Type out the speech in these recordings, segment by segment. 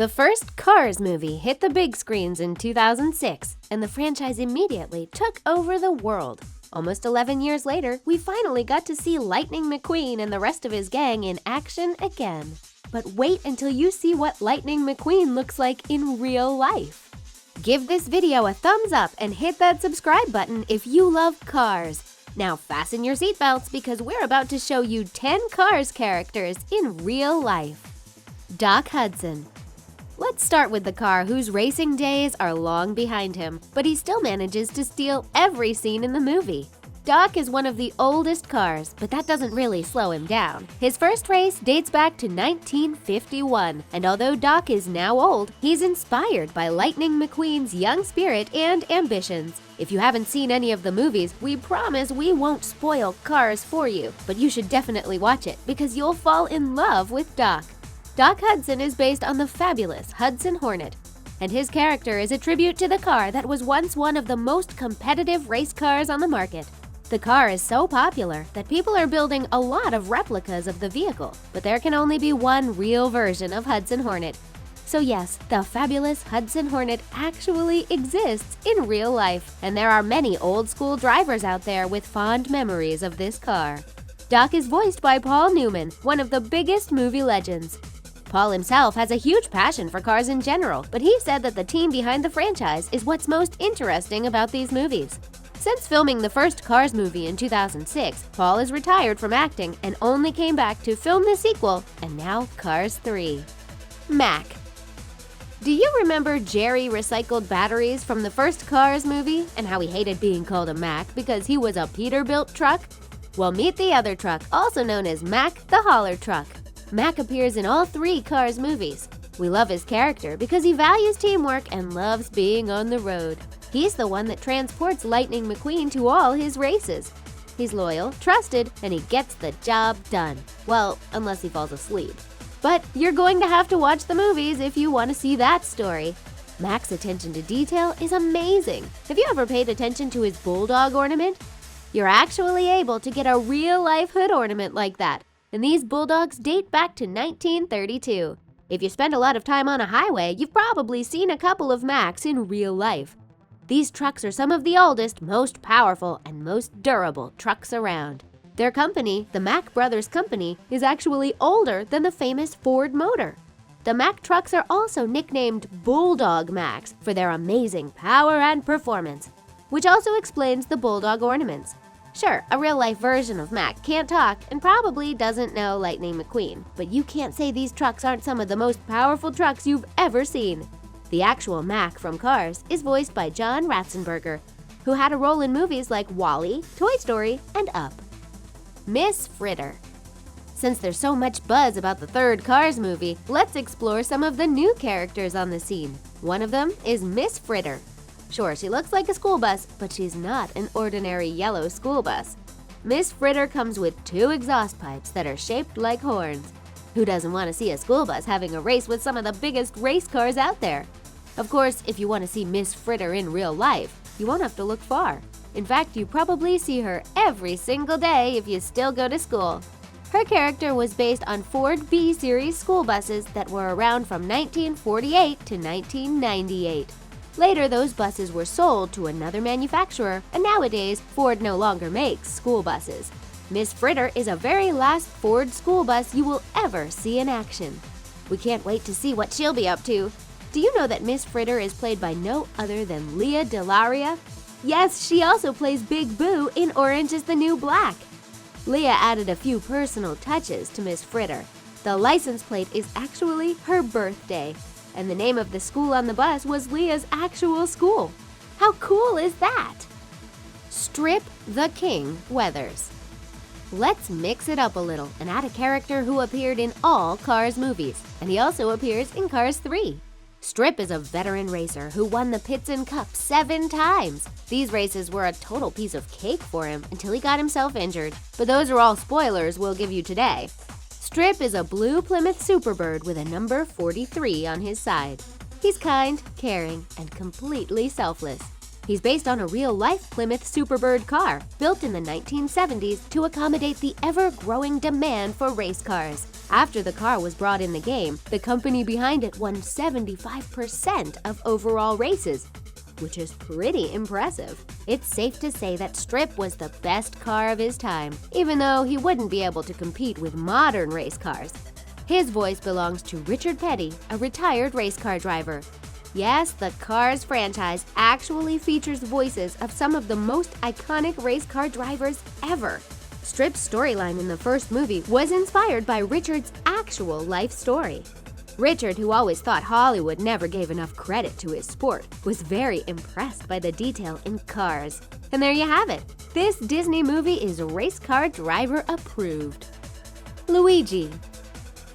The first Cars movie hit the big screens in 2006, and the franchise immediately took over the world. Almost 11 years later, we finally got to see Lightning McQueen and the rest of his gang in action again. But wait until you see what Lightning McQueen looks like in real life. Give this video a thumbs up and hit that subscribe button if you love cars. Now fasten your seatbelts because we're about to show you 10 Cars characters in real life. Doc Hudson. Let's start with the car whose racing days are long behind him, but he still manages to steal every scene in the movie. Doc is one of the oldest cars, but that doesn't really slow him down. His first race dates back to 1951, and although Doc is now old, he's inspired by Lightning McQueen's young spirit and ambitions. If you haven't seen any of the movies, we promise we won't spoil Cars for you, but you should definitely watch it because you'll fall in love with Doc. Doc Hudson is based on the fabulous Hudson Hornet, and his character is a tribute to the car that was once one of the most competitive race cars on the market. The car is so popular that people are building a lot of replicas of the vehicle, but there can only be one real version of Hudson Hornet. So yes, the fabulous Hudson Hornet actually exists in real life, and there are many old-school drivers out there with fond memories of this car. Doc is voiced by Paul Newman, one of the biggest movie legends. Paul himself has a huge passion for cars in general, but he said that the team behind the franchise is what's most interesting about these movies. Since filming the first Cars movie in 2006, Paul is retired from acting and only came back to film the sequel, and now Cars 3. Mack. Do you remember Jerry recycled batteries from the first Cars movie and how he hated being called a Mack because he was a Peterbilt truck? Well, meet the other truck, also known as Mack the Hauler Truck. Mack appears in all 3 Cars movies. We love his character because he values teamwork and loves being on the road. He's the one that transports Lightning McQueen to all his races. He's loyal, trusted, and he gets the job done. Well, unless he falls asleep. But you're going to have to watch the movies if you want to see that story. Mack's attention to detail is amazing. Have you ever paid attention to his bulldog ornament? You're actually able to get a real-life hood ornament like that. And these bulldogs date back to 1932. If you spend a lot of time on a highway, you've probably seen a couple of Macks in real life. These trucks are some of the oldest, most powerful, and most durable trucks around. Their company, the Mack Brothers Company, is actually older than the famous Ford motor. The Mack trucks are also nicknamed Bulldog Macks for their amazing power and performance, which also explains the bulldog ornaments. Sure, a real-life version of Mack can't talk and probably doesn't know Lightning McQueen, but you can't say these trucks aren't some of the most powerful trucks you've ever seen. The actual Mack from Cars is voiced by John Ratzenberger, who had a role in movies like WALL-E, Toy Story, and Up. Miss Ritter. Since there's so much buzz about the third Cars movie, let's explore some of the new characters on the scene. One of them is Miss Ritter. Sure, she looks like a school bus, but she's not an ordinary yellow school bus. Miss Ritter comes with 2 exhaust pipes that are shaped like horns. Who doesn't want to see a school bus having a race with some of the biggest race cars out there? Of course, if you want to see Miss Ritter in real life, you won't have to look far. In fact, you probably see her every single day if you still go to school. Her character was based on Ford B-Series school buses that were around from 1948 to 1998. Later, those buses were sold to another manufacturer, and nowadays, Ford no longer makes school buses. Miss Ritter is a very last Ford school bus you will ever see in action. We can't wait to see what she'll be up to. Do you know that Miss Ritter is played by no other than Lea DeLaria? Yes, she also plays Big Boo in Orange is the New Black. Lea added a few personal touches to Miss Ritter. The license plate is actually her birthday, and the name of the school on the bus was Lea's actual school. How cool is that? Strip the King Weathers. Let's mix it up a little and add a character who appeared in all Cars movies, and he also appears in Cars 3. Strip is a veteran racer who won the Pitson Cup 7 times. These races were a total piece of cake for him until he got himself injured, but those are all spoilers we'll give you today. Strip is a blue Plymouth Superbird with a number 43 on his side. He's kind, caring, and completely selfless. He's based on a real-life Plymouth Superbird car built in the 1970s to accommodate the ever-growing demand for race cars. After the car was brought in the game, the company behind it won 75% of overall races, which is pretty impressive. It's safe to say that Strip was the best car of his time, even though he wouldn't be able to compete with modern race cars. His voice belongs to Richard Petty, a retired race car driver. Yes, the Cars franchise actually features voices of some of the most iconic race car drivers ever. Strip's storyline in the first movie was inspired by Richard's actual life story. Richard, who always thought Hollywood never gave enough credit to his sport, was very impressed by the detail in Cars. And there you have it. This Disney movie is race car driver approved. Luigi.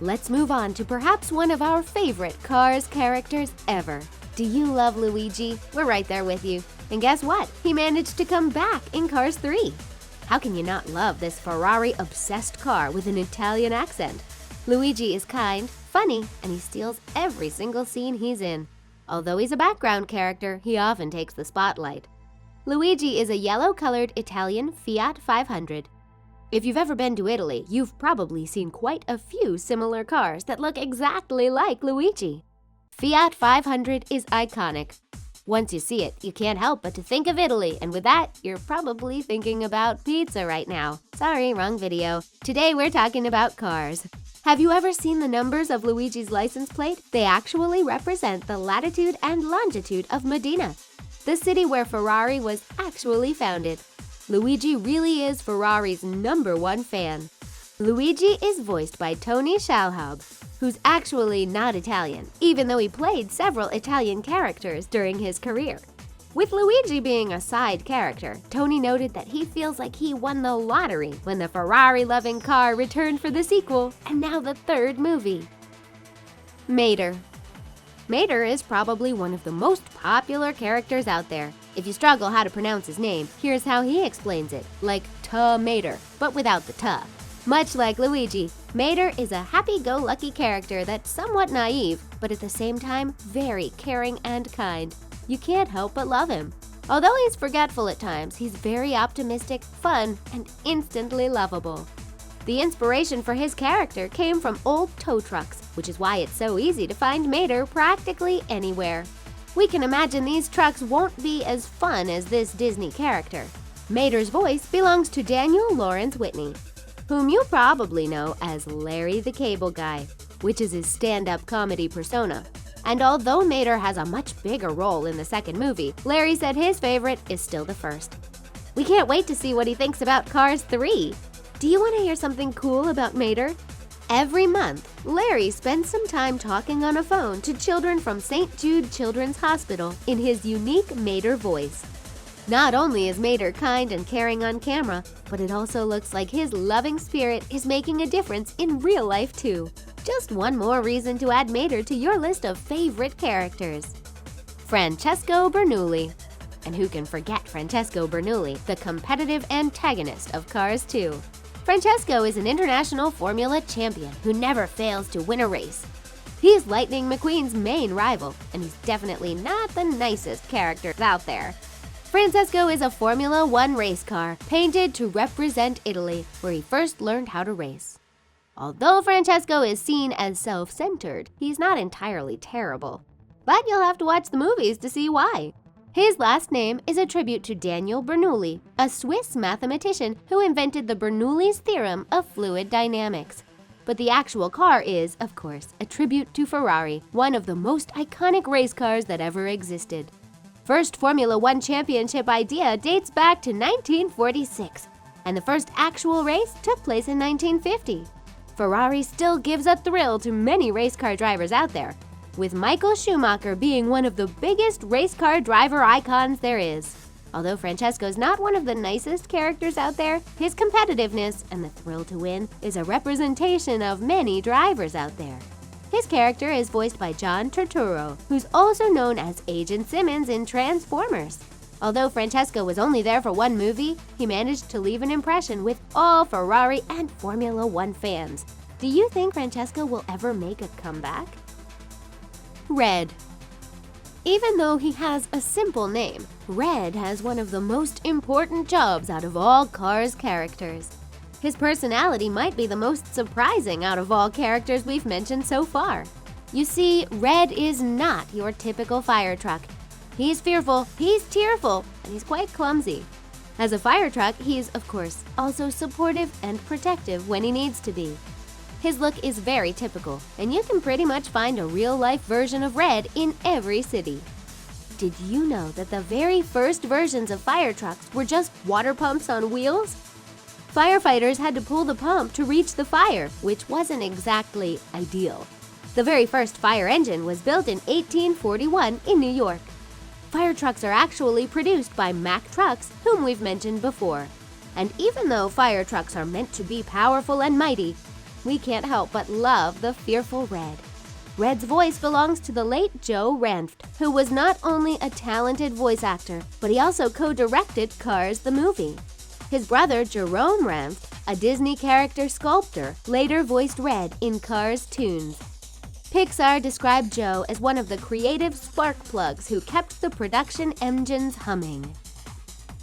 Let's move on to perhaps one of our favorite Cars characters ever. Do you love Luigi? We're right there with you. And guess what? He managed to come back in Cars 3. How can you not love this Ferrari-obsessed car with an Italian accent? Luigi is kind, funny, and he steals every single scene he's in. Although he's a background character, he often takes the spotlight. Luigi is a yellow-colored Italian Fiat 500. If you've ever been to Italy, you've probably seen quite a few similar cars that look exactly like Luigi. Fiat 500 is iconic. Once you see it, you can't help but to think of Italy, and with that, you're probably thinking about pizza right now. Sorry, wrong video. Today we're talking about cars. Have you ever seen the numbers of Luigi's license plate? They actually represent the latitude and longitude of Modena, the city where Ferrari was actually founded. Luigi really is Ferrari's #1 fan. Luigi is voiced by Tony Shalhoub, who's actually not Italian, even though he played several Italian characters during his career. With Luigi being a side character, Tony noted that he feels like he won the lottery when the Ferrari-loving car returned for the sequel and now the third movie. Mater. Mater is probably one of the most popular characters out there. If you struggle how to pronounce his name, here's how he explains it, like Mater, but without the "ta." Much like Luigi, Mater is a happy-go-lucky character that's somewhat naive, but at the same time very caring and kind. You can't help but love him. Although he's forgetful at times, he's very optimistic, fun, and instantly lovable. The inspiration for his character came from old tow trucks, which is why it's so easy to find Mater practically anywhere. We can imagine these trucks won't be as fun as this Disney character. Mater's voice belongs to Daniel Lawrence Whitney, whom you probably know as Larry the Cable Guy, which is his stand-up comedy persona. And although Mater has a much bigger role in the second movie, Larry said his favorite is still the first. We can't wait to see what he thinks about Cars 3. Do you want to hear something cool about Mater? Every month, Larry spends some time talking on a phone to children from St. Jude Children's Hospital in his unique Mater voice. Not only is Mater kind and caring on camera, but it also looks like his loving spirit is making a difference in real life too. Just one more reason to add Mater to your list of favorite characters. Francesco Bernoulli. And who can forget Francesco Bernoulli, the competitive antagonist of Cars 2? Francesco is an international Formula champion who never fails to win a race. He's Lightning McQueen's main rival, and he's definitely not the nicest character out there. Francesco is a Formula 1 race car painted to represent Italy, where he first learned how to race. Although Francesco is seen as self-centered, he's not entirely terrible. But you'll have to watch the movies to see why. His last name is a tribute to Daniel Bernoulli, a Swiss mathematician who invented the Bernoulli's theorem of fluid dynamics. But the actual car is, of course, a tribute to Ferrari, one of the most iconic race cars that ever existed. First Formula 1 championship idea dates back to 1946, and the first actual race took place in 1950. Ferrari still gives a thrill to many race car drivers out there, with Michael Schumacher being one of the biggest race car driver icons there is. Although Francesco's not one of the nicest characters out there, his competitiveness and the thrill to win is a representation of many drivers out there. His character is voiced by John Turturro, who's also known as Agent Simmons in Transformers. Although Francesco was only there for one movie, he managed to leave an impression with all Ferrari and Formula 1 fans. Do you think Francesco will ever make a comeback? Red. Even though he has a simple name, Red has one of the most important jobs out of all Cars characters. His personality might be the most surprising out of all characters we've mentioned so far. You see, Red is not your typical fire truck. He's fearful, he's tearful, and he's quite clumsy. As a fire truck, he's, of course, also supportive and protective when he needs to be. His look is very typical, and you can pretty much find a real-life version of Red in every city. Did you know that the very first versions of fire trucks were just water pumps on wheels? Firefighters had to pull the pump to reach the fire, which wasn't exactly ideal. The very first fire engine was built in 1841 in New York. Fire trucks are actually produced by Mack trucks, whom we've mentioned before. And even though fire trucks are meant to be powerful and mighty, we can't help but love the fearful Red. Red's voice belongs to the late Joe Ranft, who was not only a talented voice actor, but he also co-directed Cars the movie. His brother Jerome Ranft, a Disney character sculptor, later voiced Red in Cars tunes. Pixar described Joe as one of the creative spark plugs who kept the production engines humming.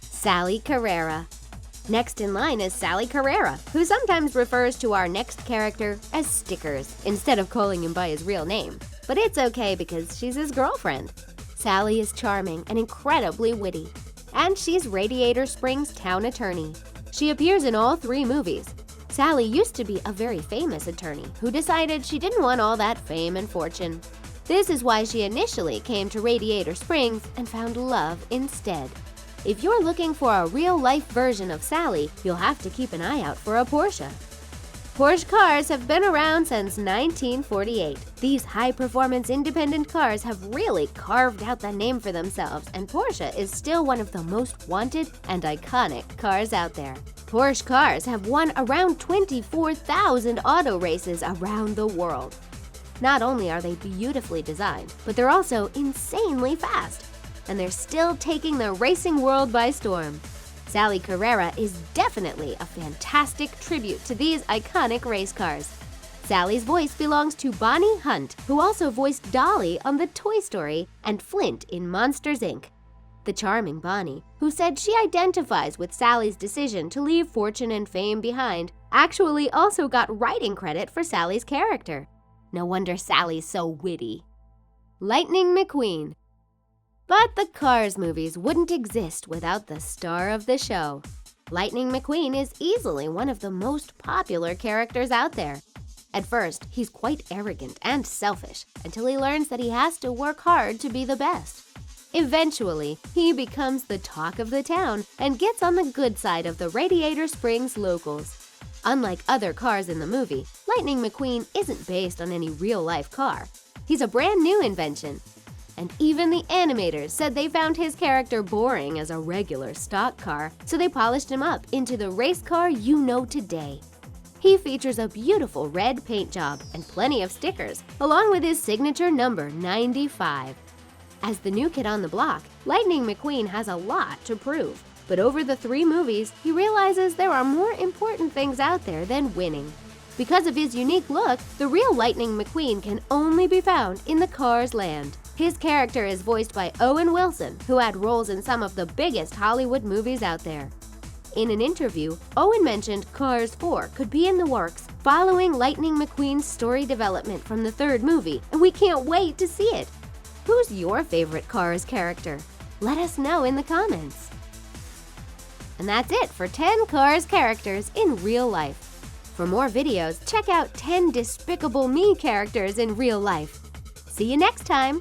Sally Carrera. Next in line is Sally Carrera, who sometimes refers to our next character as Stickers instead of calling him by his real name. But it's okay because she's his girlfriend. Sally is charming and incredibly witty. And she's Radiator Springs' town attorney. She appears in all 3 movies. Sally used to be a very famous attorney who decided she didn't want all that fame and fortune. This is why she initially came to Radiator Springs and found love instead. If you're looking for a real-life version of Sally, you'll have to keep an eye out for a Porsche. Porsche cars have been around since 1948. These high-performance independent cars have really carved out the name for themselves, and Porsche is still one of the most wanted and iconic cars out there. Porsche cars have won around 24,000 auto races around the world. Not only are they beautifully designed, but they're also insanely fast. And they're still taking the racing world by storm. Sally Carrera is definitely a fantastic tribute to these iconic race cars. Sally's voice belongs to Bonnie Hunt, who also voiced Dolly on the Toy Story and Flint in Monsters, Inc. The charming Bonnie, who said she identifies with Sally's decision to leave fortune and fame behind, actually also got writing credit for Sally's character. No wonder Sally's so witty. Lightning McQueen. But the Cars movies wouldn't exist without the star of the show. Lightning McQueen is easily one of the most popular characters out there. At first, he's quite arrogant and selfish until he learns that he has to work hard to be the best. Eventually, he becomes the talk of the town and gets on the good side of the Radiator Springs locals. Unlike other cars in the movie, Lightning McQueen isn't based on any real-life car. He's a brand new invention. And even the animators said they found his character boring as a regular stock car, so they polished him up into the race car you know today. He features a beautiful red paint job and plenty of stickers, along with his signature number 95. As the new kid on the block, Lightning McQueen has a lot to prove. But over the 3 movies, he realizes there are more important things out there than winning. Because of his unique look, the real Lightning McQueen can only be found in the Cars land. His character is voiced by Owen Wilson, who had roles in some of the biggest Hollywood movies out there. In an interview, Owen mentioned Cars 4 could be in the works following Lightning McQueen's story development from the 3rd movie, and we can't wait to see it. Who's your favorite Cars character? Let us know in the comments. And that's it for 10 Cars characters in real life. For more videos, check out 10 Despicable Me characters in real life. See you next time!